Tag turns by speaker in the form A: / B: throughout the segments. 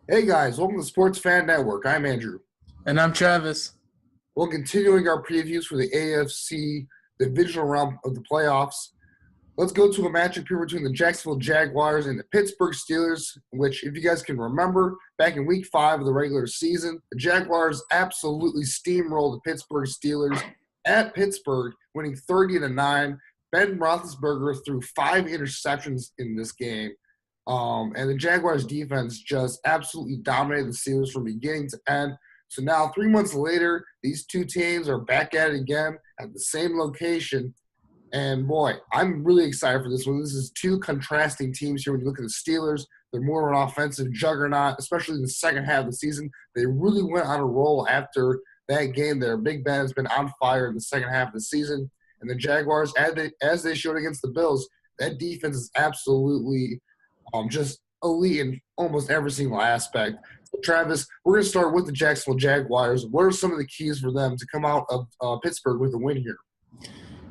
A: Hey guys, welcome to the Sports Fan Network. I'm Andrew.
B: And I'm Travis.
A: We're continuing our previews for the AFC Divisional round of the playoffs. Let's go to a matchup here between the Jacksonville Jaguars and the Pittsburgh Steelers, which, if you guys can remember, back in Week 5 of the regular season, the Jaguars absolutely steamrolled the Pittsburgh Steelers at Pittsburgh, winning 30-9. Ben Roethlisberger threw 5 interceptions in this game. And the Jaguars defense just absolutely dominated the Steelers from beginning to end. So now 3 months later, these two teams are back at it again at the same location. And boy, I'm really excited for this one. This is two contrasting teams here. When you look at the Steelers, they're more of an offensive juggernaut, especially in the second half of the season. They really went on a roll after that game there. Big Ben has been on fire in the second half of the season. And the Jaguars, as they showed against the Bills, that defense is absolutely just elite in almost every single aspect. So, Travis, we're going to start with the Jacksonville Jaguars. What are some of the keys for them to come out of Pittsburgh with a win here?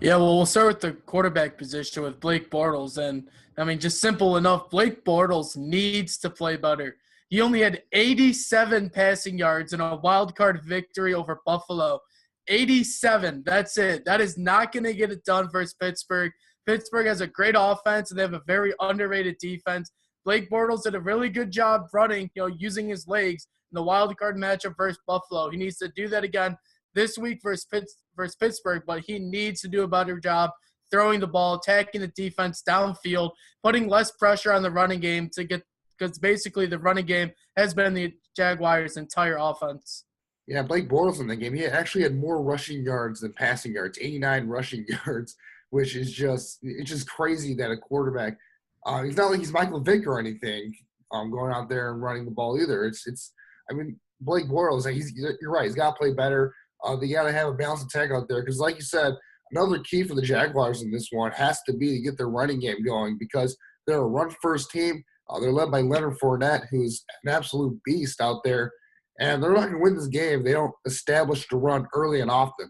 B: Yeah, well, we'll start with the quarterback position with Blake Bortles. And, I mean, just simple enough, Blake Bortles needs to play better. He only had 87 passing yards in a wild card victory over Buffalo. 87, that's it. That is not going to get it done versus Pittsburgh. Pittsburgh has a great offense, and they have a very underrated defense. Blake Bortles did a really good job running, using his legs in the wild card matchup versus Buffalo. He needs to do that again this week versus Pittsburgh, but he needs to do a better job throwing the ball, attacking the defense downfield, putting less pressure on the running game because basically the running game has been the Jaguars' entire offense.
A: Yeah, Blake Bortles in the game, he actually had more rushing yards than passing yards, 89 rushing yards, which is just crazy that a quarterback he's not like he's Michael Vick or anything going out there and running the ball either. I mean, Blake Bortles, you're right, he's got to play better. They got to have a balanced attack out there because, like you said, another key for the Jaguars in this one has to be to get their running game going because they're a run-first team. They're led by Leonard Fournette, who's an absolute beast out there. And they're not going to win this game. They don't establish the run early and often.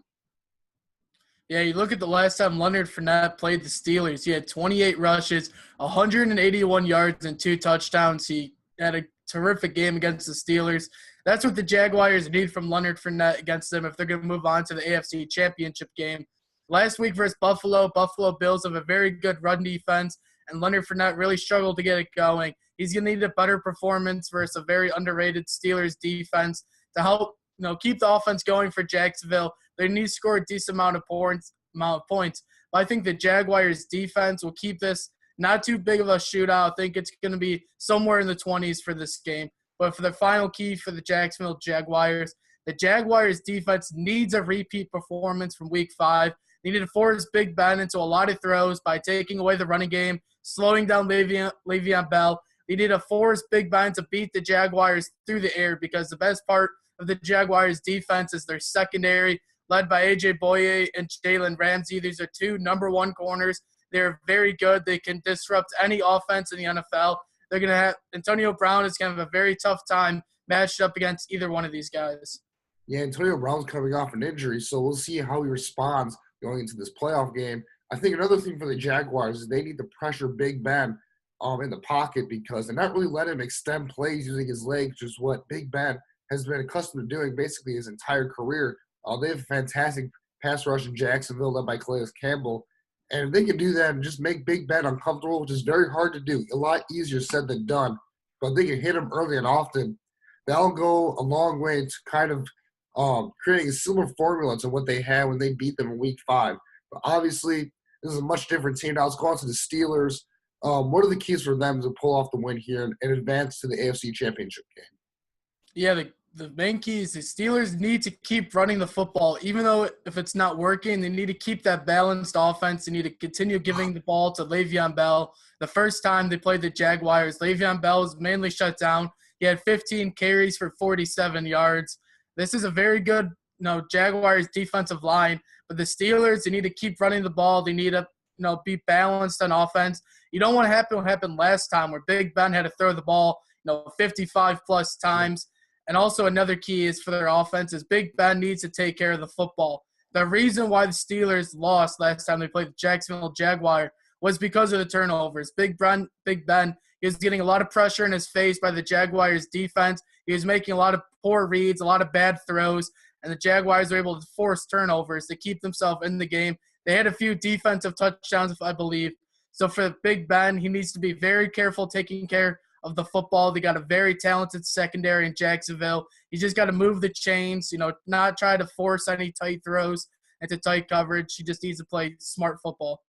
B: Yeah, you look at the last time Leonard Fournette played the Steelers. He had 28 rushes, 181 yards, and 2 touchdowns. He had a terrific game against the Steelers. That's what the Jaguars need from Leonard Fournette against them if they're going to move on to the AFC Championship game. Last week versus Buffalo Bills have a very good run defense, and Leonard Fournette really struggled to get it going. He's going to need a better performance versus a very underrated Steelers defense to help keep the offense going for Jacksonville. They need to score a decent amount of points. But I think the Jaguars defense will keep this not too big of a shootout. I think it's going to be somewhere in the 20s for this game. But for the final key for the Jacksonville Jaguars, the Jaguars defense needs a repeat performance from Week 5. They need to force Big Ben into a lot of throws by taking away the running game, slowing down Le'Veon Bell. They need to force Big Ben to beat the Jaguars through the air because the best part of the Jaguars defense is their secondary, led by A.J. Boye and Jalen Ramsey. These are 2 number 1 corners. They're very good. They can disrupt any offense in the NFL. They're going to have – Antonio Brown is going to have a very tough time matched up against either one of these guys.
A: Yeah, Antonio Brown's coming off an injury, so we'll see how he responds going into this playoff game. I think another thing for the Jaguars is they need to pressure Big Ben in the pocket because they're not really letting him extend plays using his legs, which is what Big Ben has been accustomed to doing basically his entire career. They have a fantastic pass rush in Jacksonville led by Calais Campbell. And if they can do that and just make Big Ben uncomfortable, which is very hard to do, a lot easier said than done, but they can hit him early and often, that'll go a long way to kind of creating a similar formula to what they had when they beat them in Week 5. But obviously, this is a much different team. Now let's go on to the Steelers. What are the keys for them to pull off the win here and advance to the AFC Championship game?
B: Yeah, the main key is the Steelers need to keep running the football. Even though if it's not working, they need to keep that balanced offense. They need to continue giving the ball to Le'Veon Bell. The first time they played the Jaguars, Le'Veon Bell was mainly shut down. He had 15 carries for 47 yards. This is a very good Jaguars defensive line. But the Steelers, they need to keep running the ball. They need to be balanced on offense. You don't want to happen what happened last time where Big Ben had to throw the ball 55-plus times. And also another key is for their offense is Big Ben needs to take care of the football. The reason why the Steelers lost last time they played the Jacksonville Jaguars was because of the turnovers. Big Ben, He was getting a lot of pressure in his face by the Jaguars defense. He was making a lot of poor reads, a lot of bad throws, and the Jaguars were able to force turnovers to keep themselves in the game. They had a few defensive touchdowns, I believe. So for Big Ben, he needs to be very careful taking care of the football. They got a very talented secondary in Jacksonville. He's just got to move the chains, not try to force any tight throws into tight coverage. He just needs to play smart football.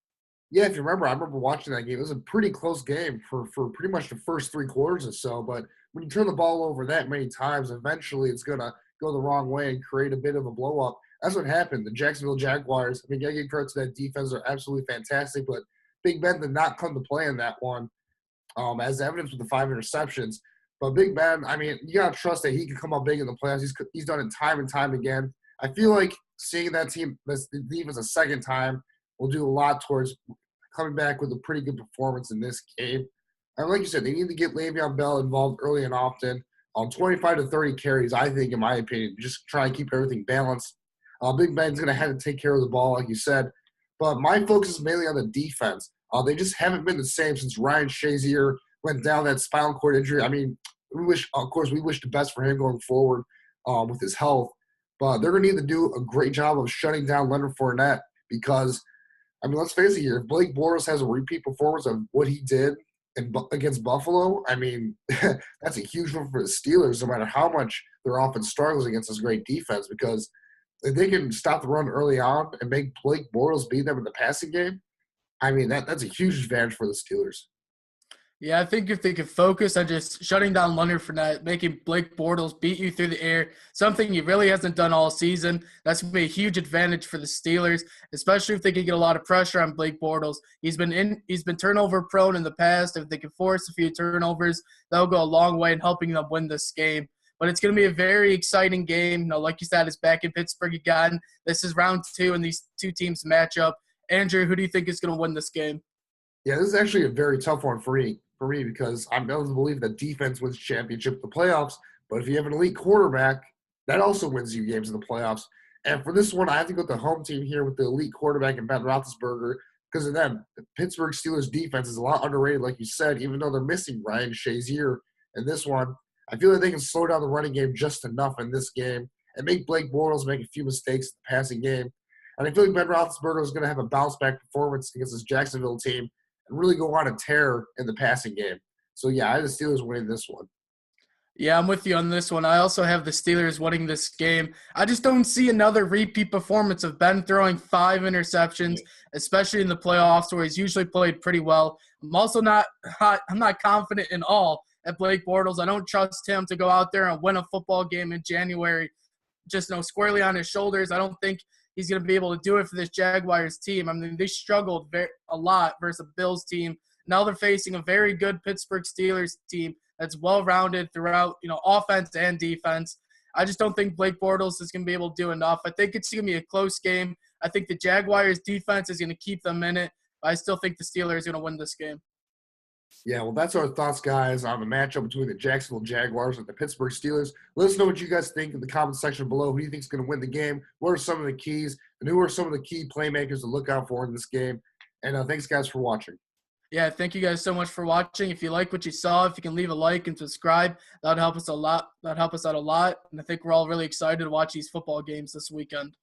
A: Yeah, if you remember, I remember watching that game. It was a pretty close game for pretty much the first 3 quarters or so. But when you turn the ball over that many times, eventually it's going to go the wrong way and create a bit of a blow-up. That's what happened. The Jacksonville Jaguars, I mean, I give credit to that defense. They're absolutely fantastic, but Big Ben did not come to play in that one, as evidence with the 5 interceptions. But Big Ben, I mean, you got to trust that he can come up big in the playoffs. He's done it time and time again. I feel like seeing that team, this defense a second time, will do a lot towards coming back with a pretty good performance in this game. And like you said, they need to get Le'Veon Bell involved early and often. 25 to 30 carries, I think, in my opinion, just try and keep everything balanced. Big Ben's going to have to take care of the ball, like you said. But my focus is mainly on the defense. They just haven't been the same since Ryan Shazier went down that spinal cord injury. I mean, we wish the best for him going forward with his health. But they're going to need to do a great job of shutting down Leonard Fournette because, I mean, let's face it here. If Blake Bortles has a repeat performance of what he did against Buffalo, I mean, that's a huge one for the Steelers, no matter how much their offense struggles against this great defense, because if they can stop the run early on and make Blake Bortles beat them in the passing game, I mean, that's a huge advantage for the Steelers.
B: Yeah, I think if they could focus on just shutting down Leonard Fournette, making Blake Bortles beat you through the air, something he really hasn't done all season, that's going to be a huge advantage for the Steelers, especially if they can get a lot of pressure on Blake Bortles. He's been turnover prone in the past. If they can force a few turnovers, that'll go a long way in helping them win this game. But it's going to be a very exciting game. Like you said, it's back in Pittsburgh again. This is round 2, and these two teams match up. Andrew, who do you think is going to win this game?
A: Yeah, this is actually a very tough one for me because I'm able to believe that defense wins championship in the playoffs. But if you have an elite quarterback, that also wins you games in the playoffs. And for this one, I have to go with the home team here with the elite quarterback and Ben Roethlisberger because of them. The Pittsburgh Steelers defense is a lot underrated, like you said, even though they're missing Ryan Shazier in this one. I feel like they can slow down the running game just enough in this game and make Blake Bortles make a few mistakes in the passing game. And I feel like Ben Roethlisberger is going to have a bounce-back performance against this Jacksonville team and really go on a tear in the passing game. So, yeah, I have the Steelers winning this one.
B: Yeah, I'm with you on this one. I also have the Steelers winning this game. I just don't see another repeat performance of Ben throwing 5 interceptions, especially in the playoffs where he's usually played pretty well. I'm not confident in all at Blake Bortles. I don't trust him to go out there and win a football game in January, just squarely on his shoulders. I don't think he's going to be able to do it for this Jaguars team. I mean, they struggled a lot versus a Bills team. Now they're facing a very good Pittsburgh Steelers team that's well-rounded throughout, offense and defense. I just don't think Blake Bortles is going to be able to do enough. I think it's going to be a close game. I think the Jaguars defense is going to keep them in it. But I still think the Steelers are going to win this game.
A: Yeah, well, that's our thoughts, guys, on the matchup between the Jacksonville Jaguars and the Pittsburgh Steelers. Let us know what you guys think in the comment section below. Who do you think is going to win the game? What are some of the keys? And who are some of the key playmakers to look out for in this game? And thanks, guys, for watching.
B: Yeah, thank you guys so much for watching. If you like what you saw, if you can leave a like and subscribe, that would help us a lot. That would help us out a lot. And I think we're all really excited to watch these football games this weekend.